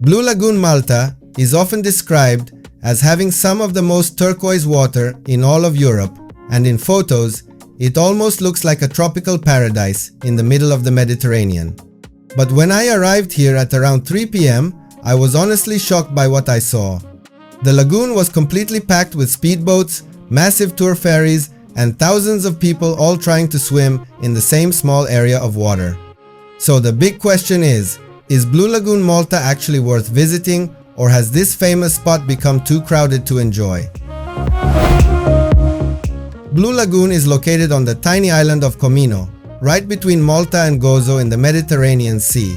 Blue Lagoon Malta is often described as having some of the most turquoise water in all of Europe, and in photos, it almost looks like a tropical paradise in the middle of the Mediterranean. But when I arrived here at around 3 p.m., I was honestly shocked by what I saw. The lagoon was completely packed with speedboats, massive tour ferries, and thousands of people all trying to swim in the same small area of water. So the big question is Blue Lagoon Malta actually worth visiting, or has this famous spot become too crowded to enjoy? Blue Lagoon is located on the tiny island of Comino, right between Malta and Gozo in the Mediterranean Sea.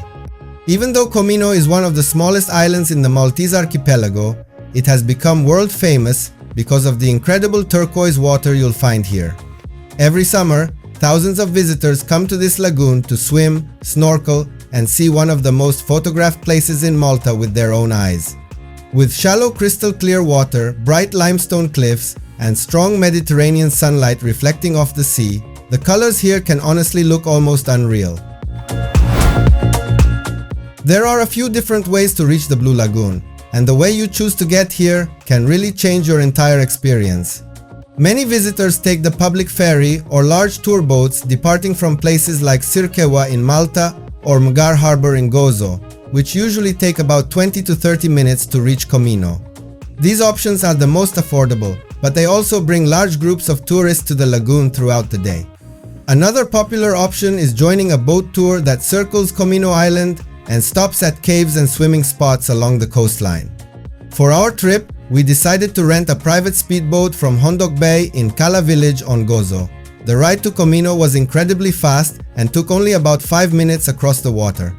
Even though Comino is one of the smallest islands in the Maltese archipelago, it has become world famous because of the incredible turquoise water you'll find here. Every summer, thousands of visitors come to this lagoon to swim, snorkel, and see one of the most photographed places in Malta with their own eyes. With shallow crystal clear water, bright limestone cliffs, and strong Mediterranean sunlight reflecting off the sea, the colors here can honestly look almost unreal. There are a few different ways to reach the Blue Lagoon, and the way you choose to get here can really change your entire experience. Many visitors take the public ferry or large tour boats departing from places like Turquoise in Malta or Mgar Harbor in Gozo, which usually take about 20 to 30 minutes to reach Comino. These options are the most affordable, but they also bring large groups of tourists to the lagoon throughout the day. Another popular option is joining a boat tour that circles Comino Island and stops at caves and swimming spots along the coastline. For our trip, we decided to rent a private speedboat from Hondok Bay in Cala village on Gozo. The ride to Comino was incredibly fast and took only about 5 minutes across the water.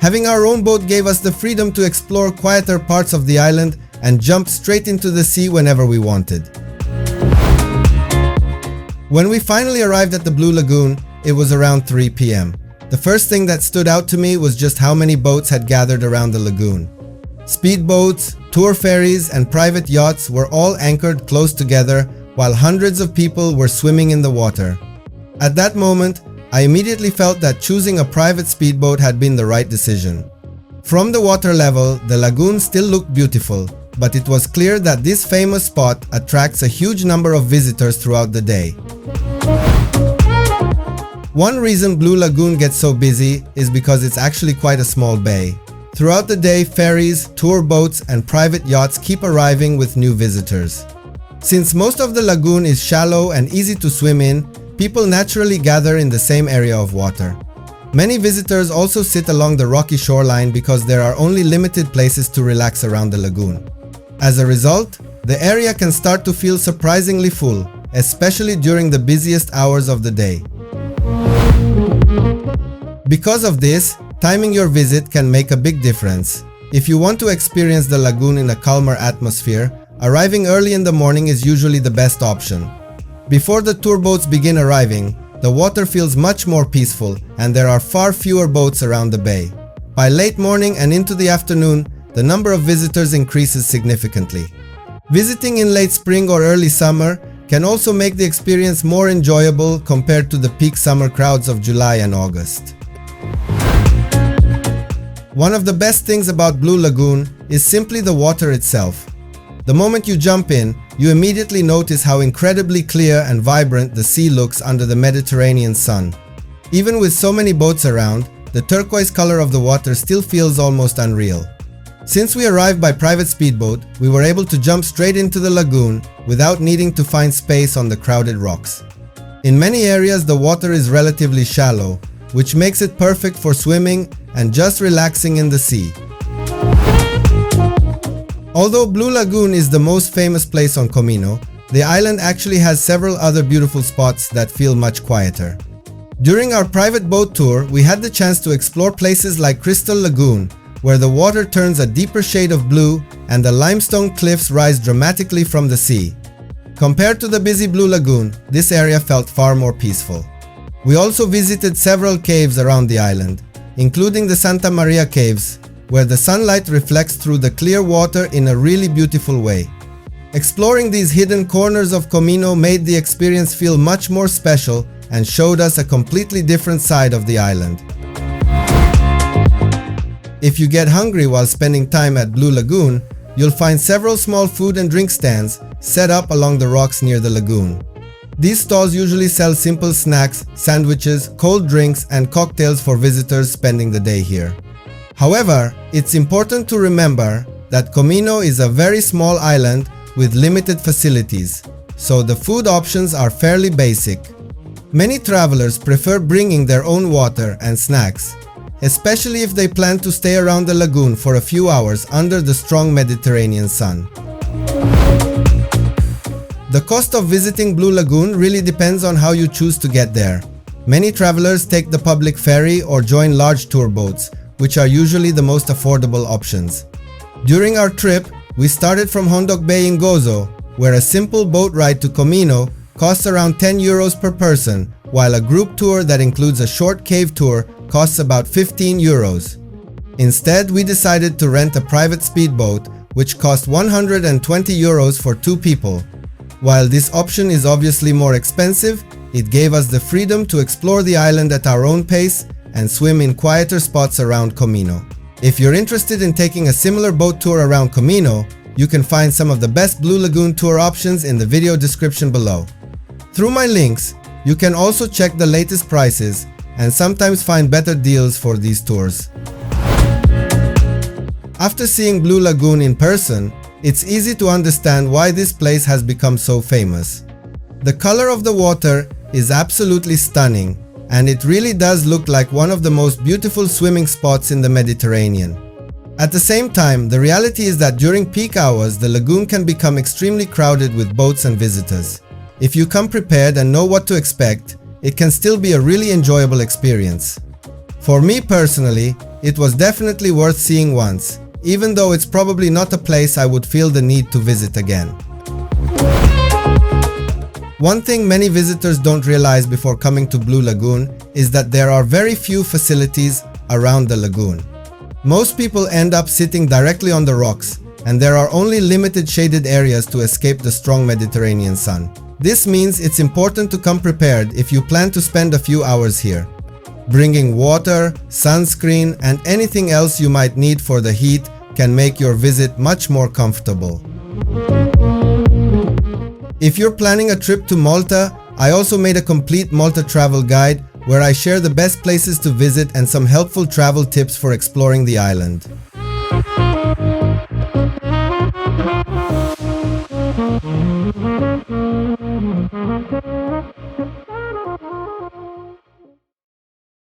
Having our own boat gave us the freedom to explore quieter parts of the island and jump straight into the sea whenever we wanted. When we finally arrived at the Blue Lagoon, it was around 3 p.m. The first thing that stood out to me was just how many boats had gathered around the lagoon. Speedboats, tour ferries, and private yachts were all anchored close together while hundreds of people were swimming in the water. At that moment, I immediately felt that choosing a private speedboat had been the right decision. From the water level, the lagoon still looked beautiful, but it was clear that this famous spot attracts a huge number of visitors throughout the day. One reason Blue Lagoon gets so busy is because it's actually quite a small bay. Throughout the day, ferries, tour boats, and private yachts keep arriving with new visitors. Since most of the lagoon is shallow and easy to swim in, people naturally gather in the same area of water. Many visitors also sit along the rocky shoreline because there are only limited places to relax around the lagoon. As a result, the area can start to feel surprisingly full, especially during the busiest hours of the day. Because of this, timing your visit can make a big difference. If you want to experience the lagoon in a calmer atmosphere, arriving early in the morning is usually the best option. Before the tour boats begin arriving, the water feels much more peaceful and there are far fewer boats around the bay. By late morning and into the afternoon, the number of visitors increases significantly. Visiting in late spring or early summer can also make the experience more enjoyable compared to the peak summer crowds of July and August. One of the best things about Blue Lagoon is simply the water itself. The moment you jump in, you immediately notice how incredibly clear and vibrant the sea looks under the Mediterranean sun. Even with so many boats around, the turquoise color of the water still feels almost unreal. Since we arrived by private speedboat, we were able to jump straight into the lagoon without needing to find space on the crowded rocks. In many areas, the water is relatively shallow, which makes it perfect for swimming and just relaxing in the sea. Although Blue Lagoon is the most famous place on Comino, the island actually has several other beautiful spots that feel much quieter. During our private boat tour, we had the chance to explore places like Crystal Lagoon, where the water turns a deeper shade of blue and the limestone cliffs rise dramatically from the sea. Compared to the busy Blue Lagoon, this area felt far more peaceful. We also visited several caves around the island, including the Santa Maria Caves, where the sunlight reflects through the clear water in a really beautiful way. Exploring these hidden corners of Comino made the experience feel much more special and showed us a completely different side of the island. If you get hungry while spending time at Blue Lagoon, you'll find several small food and drink stands set up along the rocks near the lagoon. These stalls usually sell simple snacks, sandwiches, cold drinks, and cocktails for visitors spending the day here. However, it's important to remember that Comino is a very small island with limited facilities, so the food options are fairly basic. Many travelers prefer bringing their own water and snacks, especially if they plan to stay around the lagoon for a few hours under the strong Mediterranean sun. The cost of visiting Blue Lagoon really depends on how you choose to get there. Many travelers take the public ferry or join large tour boats, which are usually the most affordable options. During our trip, we started from Hondok Bay in Gozo, where a simple boat ride to Comino costs around €10 per person, while a group tour that includes a short cave tour costs about €15. Instead, we decided to rent a private speedboat, which cost €120 for 2 people. While this option is obviously more expensive, it gave us the freedom to explore the island at our own pace and swim in quieter spots around Comino. If you're interested in taking a similar boat tour around Comino, you can find some of the best Blue Lagoon tour options in the video description below. Through my links, you can also check the latest prices and sometimes find better deals for these tours. After seeing Blue Lagoon in person, it's easy to understand why this place has become so famous. The color of the water is absolutely stunning, and it really does look like one of the most beautiful swimming spots in the Mediterranean. At the same time, the reality is that during peak hours, the lagoon can become extremely crowded with boats and visitors. If you come prepared and know what to expect, it can still be a really enjoyable experience. For me personally, it was definitely worth seeing once, even though it's probably not a place I would feel the need to visit again. One thing many visitors don't realize before coming to Blue Lagoon is that there are very few facilities around the lagoon. Most people end up sitting directly on the rocks, and there are only limited shaded areas to escape the strong Mediterranean sun. This means it's important to come prepared if you plan to spend a few hours here. Bringing water, sunscreen, and anything else you might need for the heat can make your visit much more comfortable. If you're planning a trip to Malta, I also made a complete Malta travel guide where I share the best places to visit and some helpful travel tips for exploring the island.